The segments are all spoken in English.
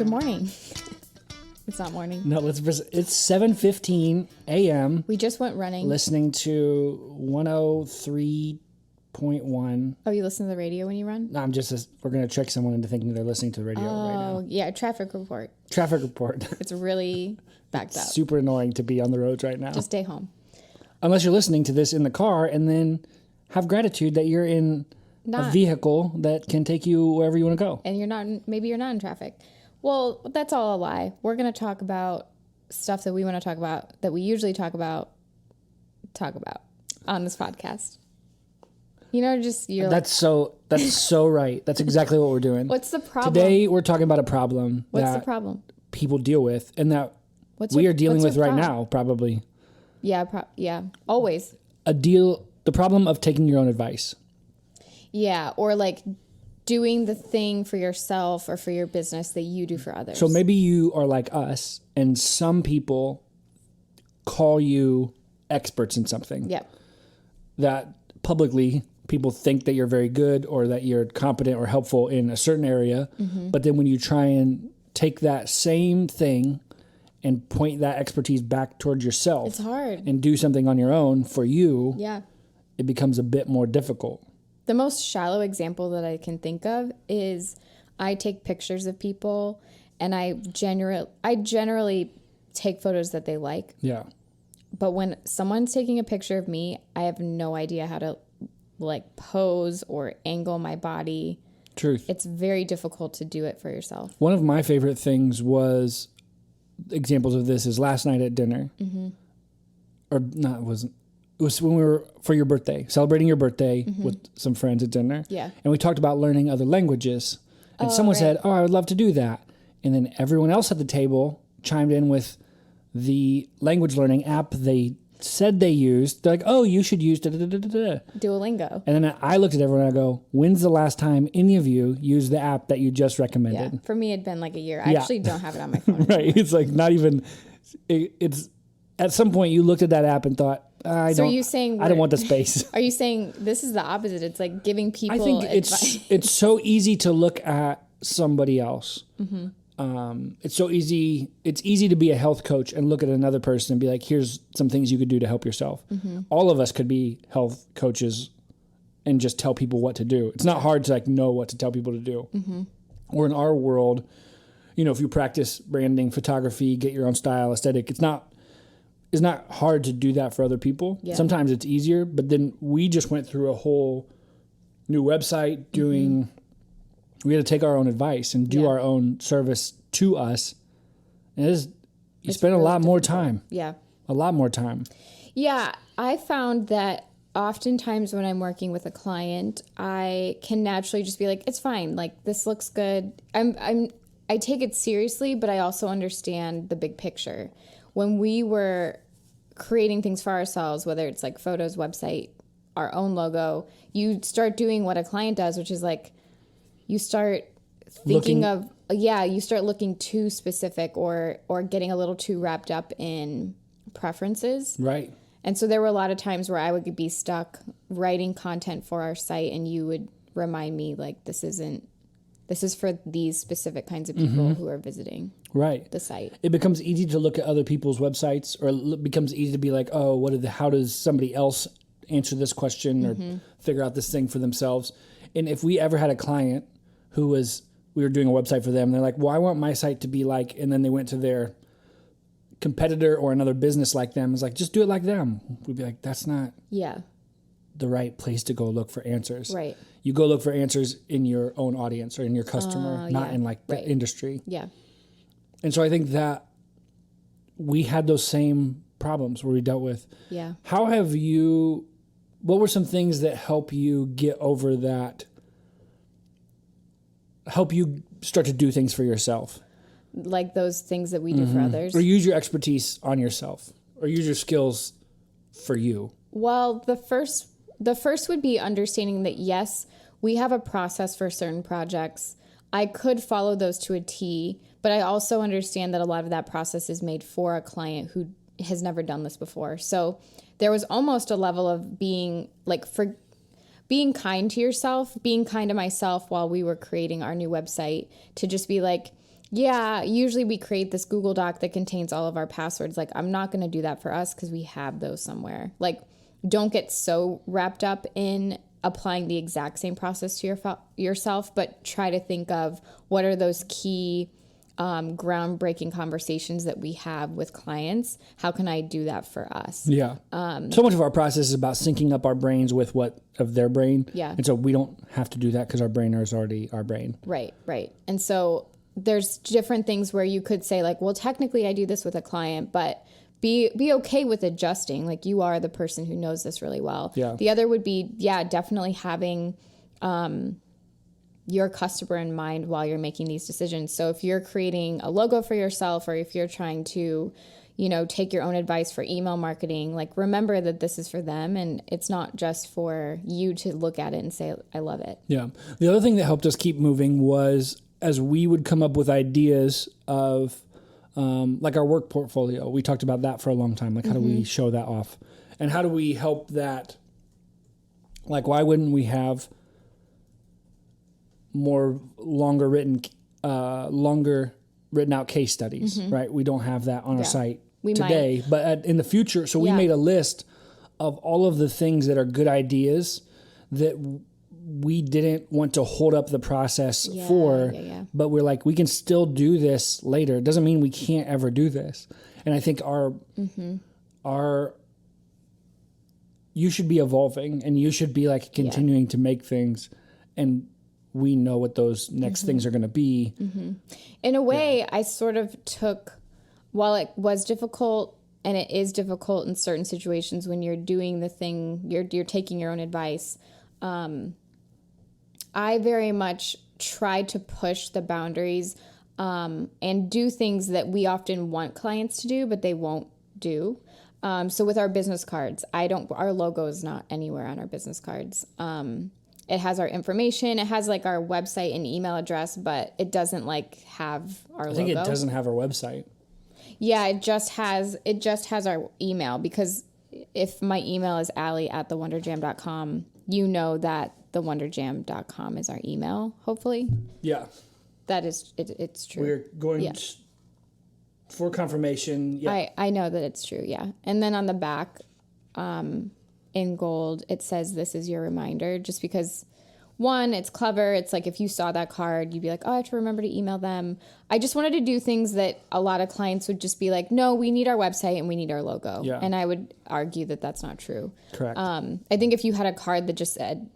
Good morning. It's not morning. No, it's 7:15 a.m. We just went running. Listening to 103.1. Oh, you listen to the radio when you run? No, we're going to trick someone into thinking they're listening to the radio right now. Oh, yeah, traffic report. Traffic report. It's really backed up. Super annoying to be on the roads right now. Just stay home. Unless you're listening to this in the car and then have gratitude that you're in a vehicle that can take you wherever you want to go. And maybe you're not in traffic. Well, that's all a lie. We're going to talk about stuff that we want to talk about, that we usually talk about on this podcast. You know, That's so right. That's exactly what we're doing. What's the problem? Today we're talking about a problem. What's the problem? People deal with and that we are dealing with right now, probably. Yeah, always. The problem of taking your own advice. Yeah, or like doing the thing for yourself or for your business that you do for others. So maybe you are like us and some people call you experts in something. Yep. That publicly people think that you're very good or that you're competent or helpful in a certain area. Mm-hmm. But then when you try and take that same thing and point that expertise back towards yourself. It's hard. And do something on your own for you. Yeah. It becomes a bit more difficult. The most shallow example that I can think of is I take pictures of people and I generally take photos that they like. Yeah. But when someone's taking a picture of me, I have no idea how to like pose or angle my body. Truth. It's very difficult to do it for yourself. One of my favorite things was examples of this is last night at dinner. Mm-hmm. Or not, it wasn't. It was when we were for your birthday, celebrating your birthday with some friends at dinner. Yeah. And we talked about learning other languages. And someone said, I would love to do that. And then everyone else at the table chimed in with the language learning app they said they used. They're like, oh, you should use Duolingo. And then I looked at everyone and I go, when's the last time any of you used the app that you just recommended? Yeah. For me, it'd been like a year. I actually don't have it on my phone Right. anymore. It's like not even, it's at some point you looked at that app and thought, I don't want the space. Are you saying this is the opposite? It's like giving people I think advice. it's so easy to look at somebody else. Mm-hmm. It's so easy. It's easy to be a health coach and look at another person and be like, here's some things you could do to help yourself. Mm-hmm. All of us could be health coaches and just tell people what to do. It's not hard to like know what to tell people to do. Mm-hmm. Or in our world, you know, if you practice branding, photography, get your own style, aesthetic, it's not hard to do that for other people. Yeah. Sometimes it's easier, but then we just went through a whole new website we had to take our own advice and do our own service to us. And you spend really a lot more time. Yeah. A lot more time. Yeah. I found that oftentimes when I'm working with a client, I can naturally just be like, it's fine. Like, this looks good. I take it seriously, but I also understand the big picture. When we were creating things for ourselves, whether it's like photos, website, our own logo, you start doing what a client does, which is like you start thinking you start looking too specific or getting a little too wrapped up in preferences. Right. And so there were a lot of times where I would be stuck writing content for our site and you would remind me like this is for these specific kinds of people who are visiting the site. It becomes easy to look at other people's websites, or it becomes easy to be like, oh, how does somebody else answer this question or figure out this thing for themselves? And if we ever had a client we were doing a website for them, and they're like, well, I want my site to be like, and then they went to their competitor or another business like them. It's like, just do it like them. We'd be like, that's not the right place to go look for answers. Right. You go look for answers in your own audience or in your customer, not in like the industry. Yeah. And so I think that we had those same problems where we dealt with. Yeah. What were some things that help you get over that, help you start to do things for yourself? Like those things that we do for others? Or use your expertise on yourself, or use your skills for you? Well, the first would be understanding that, yes, we have a process for certain projects. I could follow those to a T, but I also understand that a lot of that process is made for a client who has never done this before. So there was almost a level of being kind to yourself, being kind to myself while we were creating our new website, to just be like, Yeah, usually we create this Google Doc that contains all of our passwords. Like, I'm not going to do that for us because we have those somewhere. Like, don't get so wrapped up in applying the exact same process to yourself, but try to think of what are those key groundbreaking conversations that we have with clients. How can I do that for us? Yeah. So much of our process is about syncing up our brains with what of their brain. Yeah. And so we don't have to do that because our brain is already our brain. Right. And so there's different things where you could say like, well, technically I do this with a client, but be okay with adjusting. Like, you are the person who knows this really well. Yeah. The other would be, definitely having your customer in mind while you're making these decisions. So if you're creating a logo for yourself, or if you're trying to, take your own advice for email marketing, like, remember that this is for them and it's not just for you to look at it and say, I love it. Yeah. The other thing that helped us keep moving was as we would come up with ideas of like our work portfolio. We talked about that for a long time. Like, how do we show that off? And how do we help that? Like, why wouldn't we have more longer written out case studies, right? We don't have that on our site today, but in the future. So we made a list of all of the things that are good ideas that we didn't want to hold up the process for, but we're like, we can still do this later. It doesn't mean we can't ever do this. And I think you should be evolving and you should be like continuing to make things, and we know what those next things are going to be. In a way, I sort of took, while it was difficult, and it is difficult in certain situations when you're doing the thing, you're taking your own advice. I very much try to push the boundaries and do things that we often want clients to do, but they won't do. So with our business cards, our logo is not anywhere on our business cards. It has our information. It has like our website and email address, but it doesn't like have our logo. I think it doesn't have our website. Yeah, it just has our email, because if my email is Allie@thewonderjam.com, you know that thewonderjam.com is our email, hopefully. Yeah. That is, it's true. We're going for confirmation. Yeah. I know that it's true, yeah. And then on the back, in gold, it says, this is your reminder, just because, one, it's clever. It's like if you saw that card, you'd be like, oh, I have to remember to email them. I just wanted to do things that a lot of clients would just be like, no, we need our website and we need our logo. Yeah. And I would argue that that's not true. Correct. I think if you had a card that just said,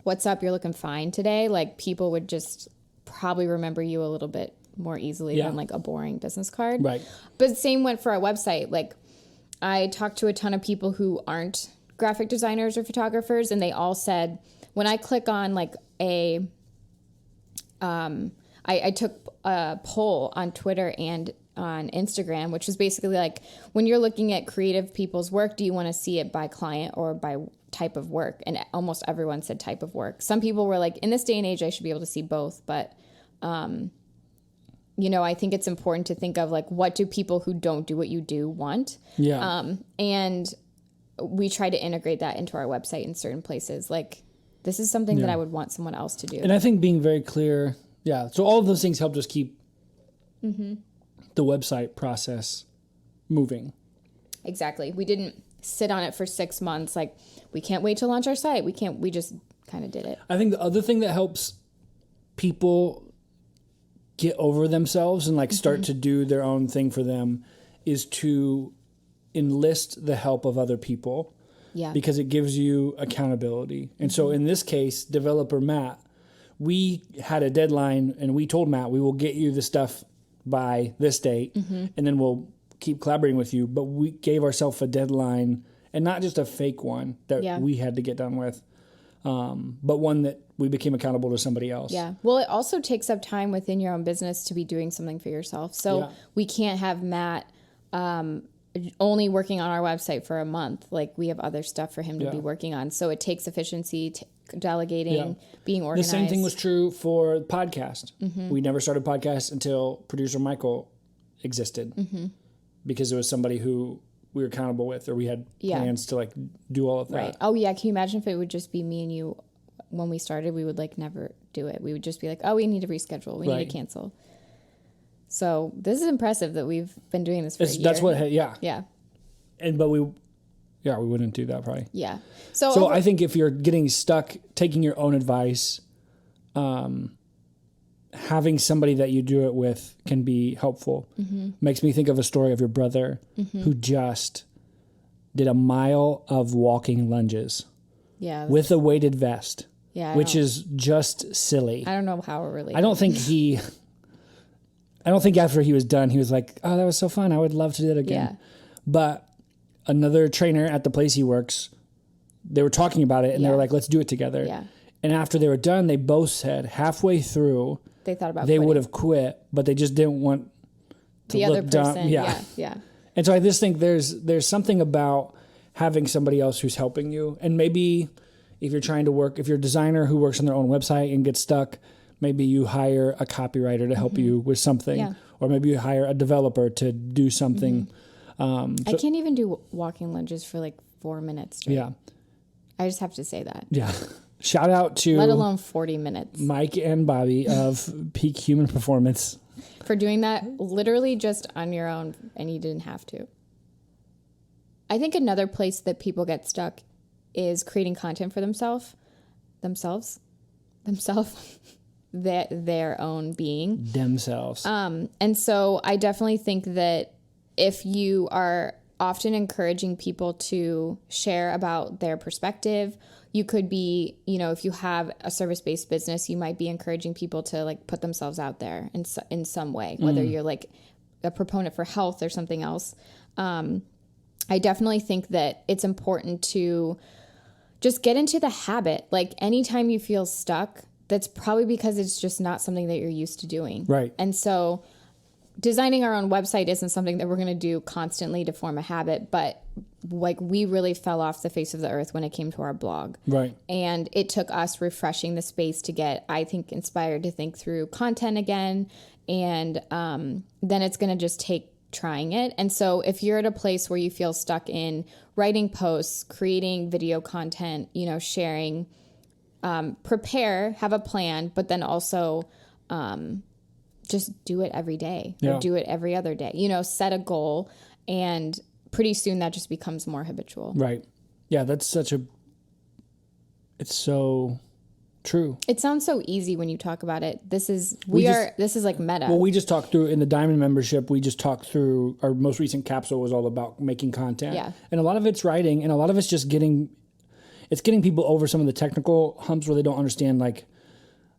what's up, you're looking fine today, like, people would just probably remember you a little bit more easily than like a boring business card. Right. But same went for our website. Like, I talked to a ton of people who aren't graphic designers or photographers, and they all said, when I click on like I took a poll on Twitter and on Instagram, which was basically like, when you're looking at creative people's work, do you want to see it by client or by type of work? And almost everyone said type of work. Some people were like, in this day and age, I should be able to see both. But, I think it's important to think of like, what do people who don't do what you do want? Yeah. And we try to integrate that into our website in certain places. Like, this is something that I would want someone else to do. And I think being very clear. Yeah. So all of those things helped us keep the website process moving. Exactly. We didn't sit on it for 6 months. Like, we can't wait to launch our site. We just kind of did it. I think the other thing that helps people get over themselves and like start to do their own thing for them is to enlist the help of other people. Yeah. Because it gives you accountability. And so in this case, developer Matt, we had a deadline and we told Matt, we will get you the stuff by this date and then we'll keep collaborating with you. But we gave ourselves a deadline, and not just a fake one that we had to get done with, but one that we became accountable to somebody else. Yeah. Well, it also takes up time within your own business to be doing something for yourself. So we can't have Matt only working on our website for a month. Like, we have other stuff for him to be working on. So it takes efficiency, delegating, being organized. The same thing was true for the podcast. We never started podcast until producer Michael existed, because it was somebody who we were accountable with, or we had plans to like do all of that. Right. Oh yeah. Can you imagine if it would just be me and you when we started, we would like never do it. We would just be like, oh, we need to reschedule. We need to cancel. So this is impressive that we've been doing this for a year. That's what, yeah. Yeah. But we wouldn't do that probably. Yeah. So I think if you're getting stuck, taking your own advice, having somebody that you do it with can be helpful. Makes me think of a story of your brother who just did a mile of walking lunges with a weighted vest, which is just silly. I don't know how we're related. I don't think after he was done, he was like, oh, that was so fun. I would love to do it again. Yeah. But another trainer at the place he works, they were talking about it and they were like, let's do it together. Yeah. And after they were done, they both said halfway through, they thought about they would have quit, but they just didn't want to the look other person. dumb. Yeah. And so I just think there's something about having somebody else who's helping you. And maybe if you're trying to work, if you're a designer who works on their own website and gets stuck, maybe you hire a copywriter to help you with something, or maybe you hire a developer to do something. I can't even do walking lunges for like 4 minutes straight. Yeah. I just have to say that. Yeah. Shout out to let alone 40 minutes. Mike and Bobby of Peak Human Performance for doing that literally just on your own, and you didn't have to. I think another place that people get stuck is creating content for themselves, their own being. Themselves. And so I definitely think that if you are often encouraging people to share about their perspective, you could be, if you have a service-based business, you might be encouraging people to like put themselves out there in some way, whether you're like a proponent for health or something else. I definitely think that it's important to just get into the habit. Like anytime you feel stuck, that's probably because it's just not something that you're used to doing. Right. And so designing our own website isn't something that we're going to do constantly to form a habit, but like we really fell off the face of the earth when it came to our blog. Right. And it took us refreshing the space to get, I think, inspired to think through content again. And then it's going to just take trying it. And so if you're at a place where you feel stuck in writing posts, creating video content, sharing, prepare, have a plan, but then also just do it every day or do it every other day, set a goal, and pretty soon that just becomes more habitual. Right. Yeah. That's it's so true. It sounds so easy when you talk about it. This is like meta. Well, we just talked through in the Diamond membership. We just talked through our most recent capsule was all about making content. Yeah. And a lot of it's writing, and a lot of it's just getting people over some of the technical humps where they don't understand, like,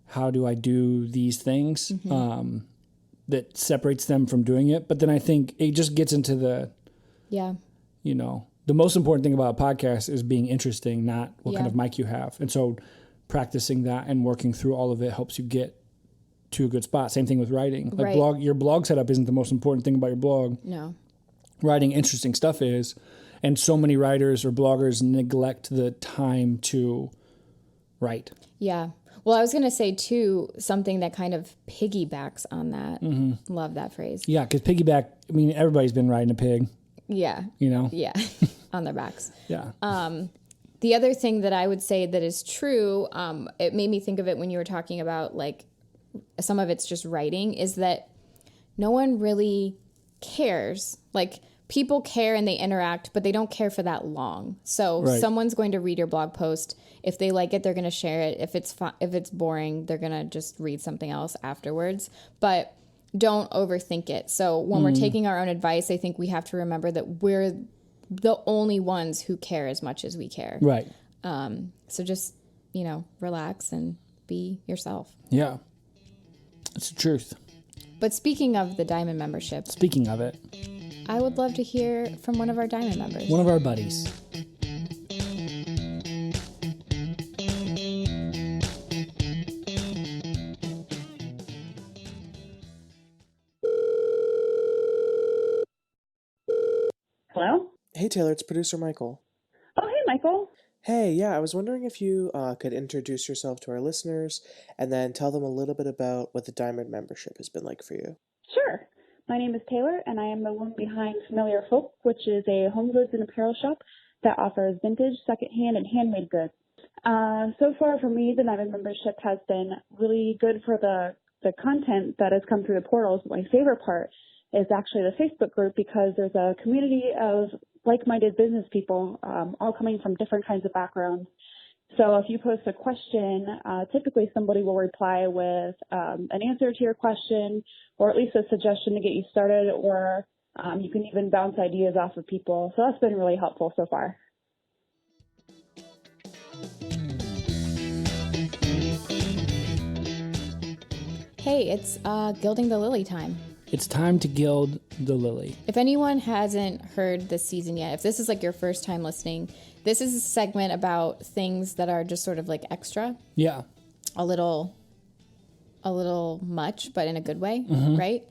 how do I do these things that separates them from doing it. But then I think it just gets into the, the most important thing about a podcast is being interesting, not what kind of mic you have. And so practicing that and working through all of it helps you get to a good spot. Same thing with writing. Like your blog setup isn't the most important thing about your blog. No. Writing interesting stuff is. And so many writers or bloggers neglect the time to write. Yeah. Well, I was going to say, too, something that kind of piggybacks on that. Mm-hmm. Love that phrase. Yeah, because piggyback, everybody's been riding a pig. Yeah. Yeah. On their backs. Yeah. The other thing that I would say that is true, it made me think of it when you were talking about, like, some of it's just writing, is that no one really cares. Like, people care and they interact, but they don't care for that long. So someone's going to read your blog post. If they like it, they're going to share it. If it's boring, they're going to just read something else afterwards. But don't overthink it. So when we're taking our own advice, I think we have to remember that we're the only ones who care as much as we care. Right. So just, relax and be yourself. Yeah. It's the truth. But speaking of the Diamond membership. Speaking of it. I would love to hear from one of our Diamond members. One of our buddies. Hello? Hey, Taylor, it's producer Michael. Oh, hey, Michael. Hey, yeah, I was wondering if you could introduce yourself to our listeners and then tell them a little bit about what the Diamond membership has been like for you. Sure. My name is Taylor, and I am the woman behind Familiar Folk, which is a home goods and apparel shop that offers vintage, secondhand, and handmade goods. So far for me, the Diamond membership has been really good for the content that has come through the portals. My favorite part is actually the Facebook group because there's a community of like-minded business people, all coming from different kinds of backgrounds. So if you post a question, typically somebody will reply with an answer to your question, or at least a suggestion to get you started, or you can even bounce ideas off of people. So that's been really helpful so far. Hey, it's Gilding the Lily time. It's time to gild the lily. If anyone hasn't heard this season yet, if this is like your first time listening, this is a segment about things that are just sort of like extra. Yeah. A little much, but in a good way, right?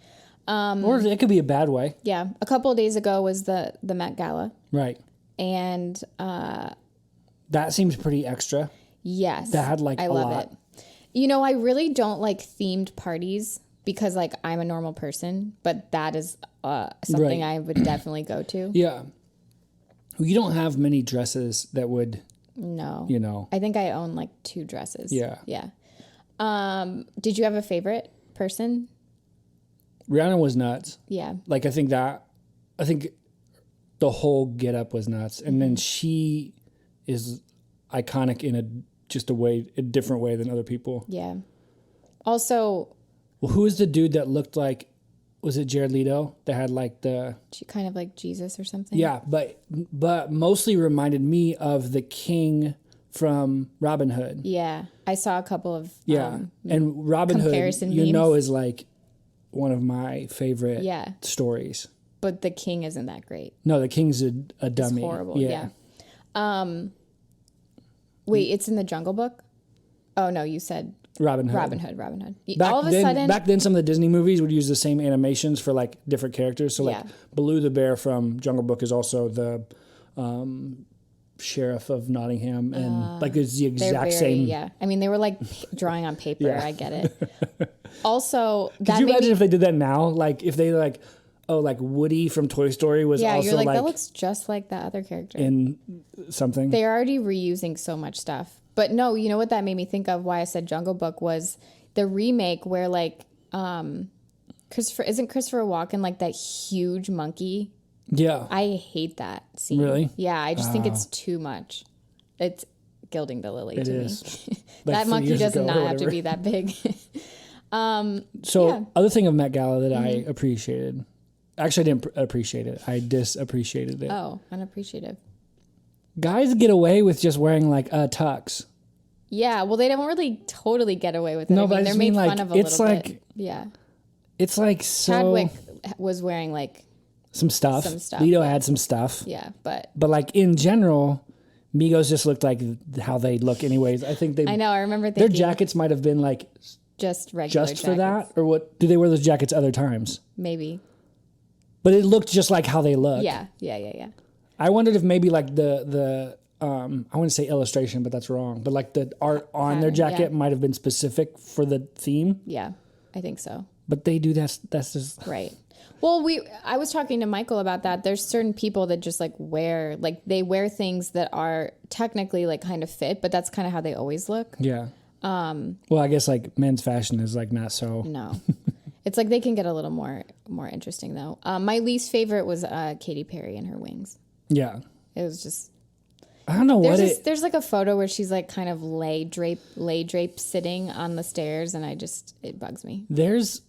Or it could be a bad way. Yeah. A couple of days ago was the Met Gala. Right. And that seems pretty extra. yes. That had like I a love lot. it. You know, I really don't like themed parties because like I'm a normal person, but that is something Right. I would definitely go to. Yeah. You don't have many dresses that would, No. you know. I think I own like 2 dresses. Yeah. Yeah. Did you have a favorite person? Rihanna was nuts. Yeah. Like I think the whole get up was nuts. And then she is iconic in a different way than other people. Yeah. Also, Well, who was the dude that looked like, was it Jared Leto that had like the, kind of like Jesus or something. yeah, but mostly reminded me of the king from Robin Hood. Yeah. I saw a couple of Yeah. And Robin Hood, comparison you memes. know, is like one of my favorite Yeah. stories. But the king isn't that great. No, the king's a It's dummy. horrible. Yeah. Wait, it's in the Jungle Book? Oh no, you said Robin Hood. Robin Hood. All of a sudden, Back then, some of the Disney movies would use the same animations for like different characters. So like Yeah. Baloo the bear from Jungle Book is also the sheriff of Nottingham, and like it's the they're exact very, same. yeah. I mean, they were like drawing on paper. Yeah. I get it. Also, Could that you made imagine me, if they did that now? Like if they like, oh, like Woody from Toy Story was yeah, also you're like, like that looks just like that other character. in something. They're already reusing so much stuff. But no, you know what that made me think of, why I said Jungle Book, was the remake where like Christopher Walken like that huge monkey? Yeah. I hate that scene. Really? Yeah, I just think it's too much. It's Gilding the Lily It to is. me. Like That 3 monkey years does ago or not have to whatever. be that big. So Yeah. other thing of Met Gala that I appreciated, actually I didn't appreciate it. I disappreciated it. Oh, unappreciative. Guys get away with just wearing like a tux. Yeah, well, they don't really totally get away with it. No, I but I mean, they're just made mean, like, fun of a it's little like- bit. Yeah. It's like so Chadwick was wearing like, some stuff. Some stuff, Lito yeah. had some stuff. yeah, but But like in general, Migos just looked like how they look anyways. I think I know, I remember their thinking jackets might have been like just regular just for jackets. that, or what? Do they wear those jackets other times? Maybe. But it looked just like how they look. Yeah. I wondered if maybe like the I want to say illustration, but that's wrong. But like the art on their Pattern, jacket yeah. might have been specific for the theme. Yeah, I think so. But they do that. That's just Right. Well, I was talking to Michael about that. There's certain people that just like they wear things that are technically like kind of fit, but that's kind of how they always look. yeah. Well, I guess like men's fashion is like not so. No. It's like they can get a little more interesting though. My least favorite was Katy Perry and her wings. Yeah. It was just I don't know what it. there's like a photo where she's like kind of lay drape sitting on the stairs, and it bugs me. There's.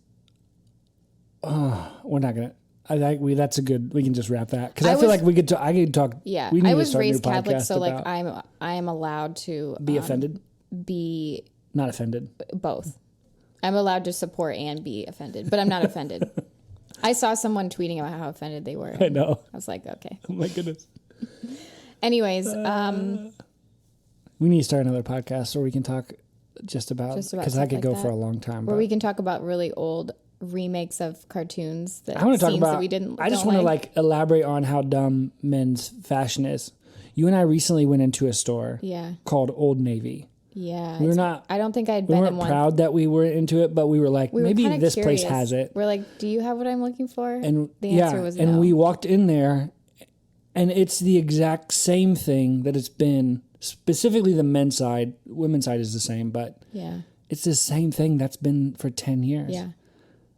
We're not gonna. That's a good. We can just wrap that because I feel like we could. I could talk. Yeah, we need I to was start a new raised Catholic, podcast so like about I am allowed to be offended, be not offended. both. I'm allowed to support and be offended, but I'm not offended. I saw someone tweeting about how offended they were. I know. I was like, okay. Oh my goodness. Anyways, We need to start another podcast where we can talk just about because stuff that could like go that. for a long time. where but we can talk about really old remakes of cartoons that I want to talk scenes about. that we didn't. I just don't want to like elaborate on how dumb men's fashion is. You and I recently went into a store Yeah, called Old Navy. yeah. We were not. I don't think I'd We been in weren't one. proud that we were into it, but we were like, We were maybe kinda this place curious. has it. We're like, do you have what I'm looking for? And the answer yeah, was and no. we walked in there, And it's the exact same thing that it's been, specifically the men's side. Women's side is the same, but Yeah. it's the same thing that's been for 10 years. Yeah.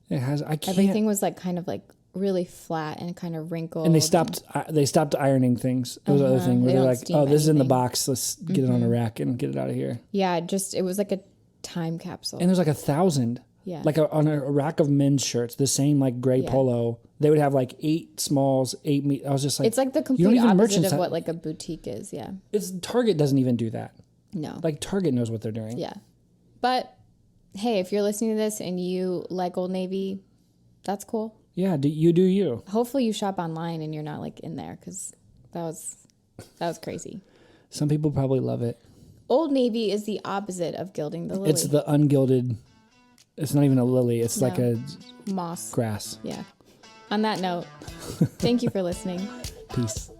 It has, I can't. Everything was like kind of like really flat and kind of wrinkled. And they stopped ironing things. That was the other thing where They they're don't like, steam oh, this is in the anything. box. Let's get it on a rack and get it out of here. Yeah, it was like a time capsule. And there's like 1,000. Yeah. Like on a rack of men's shirts, the same like gray polo. They would have like 8 smalls, 8 I was just like, it's like the you don't complete even opposite merchandise- of what like a boutique is. Yeah. It's Target doesn't even do that. No. Like Target knows what they're doing. Yeah. But hey, if you're listening to this and you like Old Navy, that's cool. Yeah, do you. Hopefully you shop online and you're not like in there because that was crazy. Some people probably love it. Old Navy is the opposite of Gilding the Lily. It's the ungilded. It's not even a lily. It's like a moss. grass. Yeah. On that note, thank you for listening. Peace.